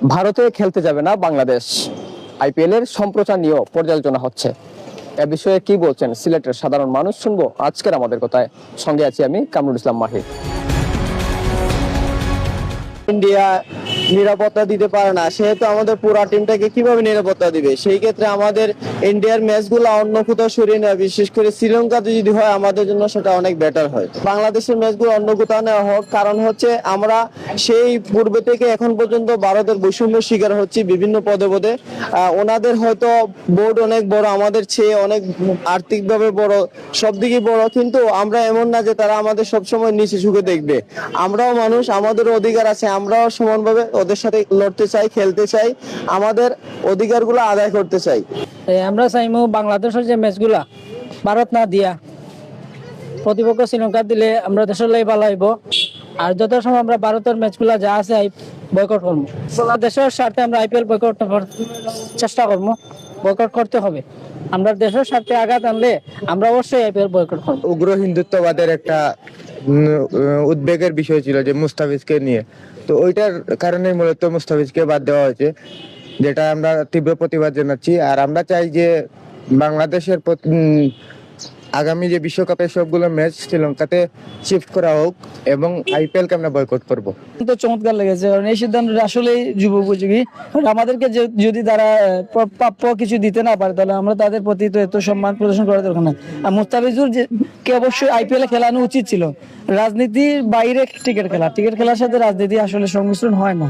ভারতে খেলতে যাবে না বাংলাদেশ, আইপিএল এর সম্প্রচার নিয়েও পর্যালোচনা হচ্ছে। এ বিষয়ে কি বলছেন সিলেটের সাধারণ মানুষ, শুনবো আজকের আমাদের কথায়। সঙ্গে আছি আমি কামরুল ইসলাম মাহির। ইন্ডিয়া নিরাপত্তা দিতে পারে না, সেহেতু আমাদের পুরো টিমটাকে কিভাবে নিরাপত্তা দিবে? সেই ক্ষেত্রে আমাদের ইন্ডিয়ার ম্যাচগুলো অন্য কোথাও সরিয়ে নেওয়া, বিশেষ করে শ্রীলঙ্কাতে যদি হয় আমাদের জন্য সেটা অনেক বেটার হয়। বাংলাদেশের ম্যাচগুলো অন্য কোথাও নেওয়া হোক, কারণ হচ্ছে আমরা সেই পূর্বে থেকে এখন পর্যন্ত ভারতের বৈষম্যের শিকার হচ্ছি বিভিন্ন পদে পদে। ওনাদের হয়তো বোর্ড অনেক বড়, আমাদের চেয়ে অনেক আর্থিকভাবে বড়, সব দিকে বড়, কিন্তু আমরা এমন না যে তারা আমাদের সবসময় নিচে ঝুঁকে দেখবে। আমরাও মানুষ, আমাদেরও অধিকার আছে, আমরাও সমানভাবে ওদের সাথে লড়তে চাই, খেলতে চাই, আমাদের অধিকারগুলো আদায় করতে চাই। আমরা চাইমু বাংলাদেশের যে ম্যাচগুলা ভারত না দিয়া প্রতিপক্ষ শ্রীলঙ্কা দিলে আমরা দেশের লাই ভালো হইব। আর যত সময় আমরা ভারতের ম্যাচগুলা যা আছে বয়কট করবো। দেশের স্বার্থে আমরা আইপিএল বয়কট চেষ্টা করবো, বয়কট করতে হবে। আমরা দেশের স্বার্থে আঘাত আনলে আমরা অবশ্যই আইপিএল বয়কট করবো। উগ্র হিন্দুত্ববাদের একটা উদ্বেগের বিষয় ছিল যে মুস্তাফিজকে নিয়ে, তো ওইটার কারণে মূলত মুস্তাফিজকে বাদ দেওয়া হয়েছে, যেটা আমরা তীব্র প্রতিবাদ জানাচ্ছি। আর আমরা চাই যে বাংলাদেশের আগামী যে বিশ্বকাপের সবগুলো ম্যাচ শ্রীলঙ্কাতে শিফট করা হোক এবং আইপিএল কে আমরা বয়কট করব। তো চমৎকার লেগেছে, কারণ এই সিদ্ধান্ত আসলেই যুব উপযোগী। আমাদেরকে যদি তারা প্রাপ্য কিছু দিতে না পারে, তাহলে আমরা তাদের প্রতি তো এত সম্মান প্রদর্শন করার দরকার না। আর মুস্তাফিজুর কে অবশ্যই আইপিএল এ খেলানো উচিত ছিল। রাজনীতির বাইরে টিকিট খেলার সাথে রাজনীতি আসলে সংমিশ্রণ হয় না।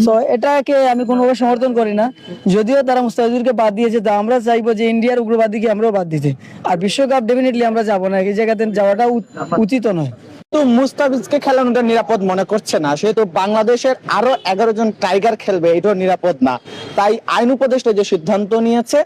তো এটাকে আমি কোনোভাবে সমর্থন করি না। যদিও তারা মুস্তাফিজুরকে বাদ দিয়েছে, তা আমরা চাইবো যে ইন্ডিয়ার উগ্রবাদীকে আমরাও বাদ দিতে। আর বিশ্বকাপ ডেফিনেটলি আমরা যাবো না, এই জায়গাতে যাওয়াটা উচিত নয়। তো মুস্তাফিজকে খেলানোটা নিরাপদ মনে করছে না, সেহেতু বাংলাদেশের আরো 11 জন টাইগার খেলবে, এটাও নিরাপদ না। তাই আইন উপদেষ্টা যে সিদ্ধান্ত নিয়েছে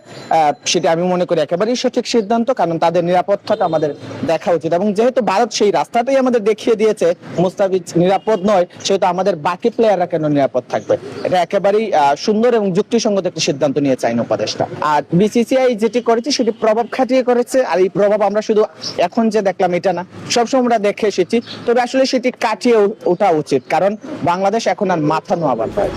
সেটা আমি মনে করি একেবারেই সঠিক সিদ্ধান্ত, কারণ তাদের নিরাপত্তাটা আমাদের দেখা উচিত। এবং যেহেতু ভারত সেই রাস্তাটাই আমাদের দেখিয়ে দিয়েছে মুস্তাফিজ নিরাপদ নয়, সেহেতু আমাদের বাকি প্লেয়াররা কেন নিরাপদ থাকবে? এটা একেবারেই সুন্দর এবং যুক্তিসঙ্গত একটা সিদ্ধান্ত নিয়েছে আইন উপদেষ্টা। আর বিসিসিআই যেটি করেছে সেটি প্রভাব খাটিয়ে করেছে, আর এই প্রভাব আমরা শুধু এখন যে দেখলাম এটা না, সবসময় আমরা দেখে এসেছি। তবে আসলে সেটি কাটিয়ে ওঠা উচিত, কারণ বাংলাদেশ এখন আর মাথা নোয়াবার নয়।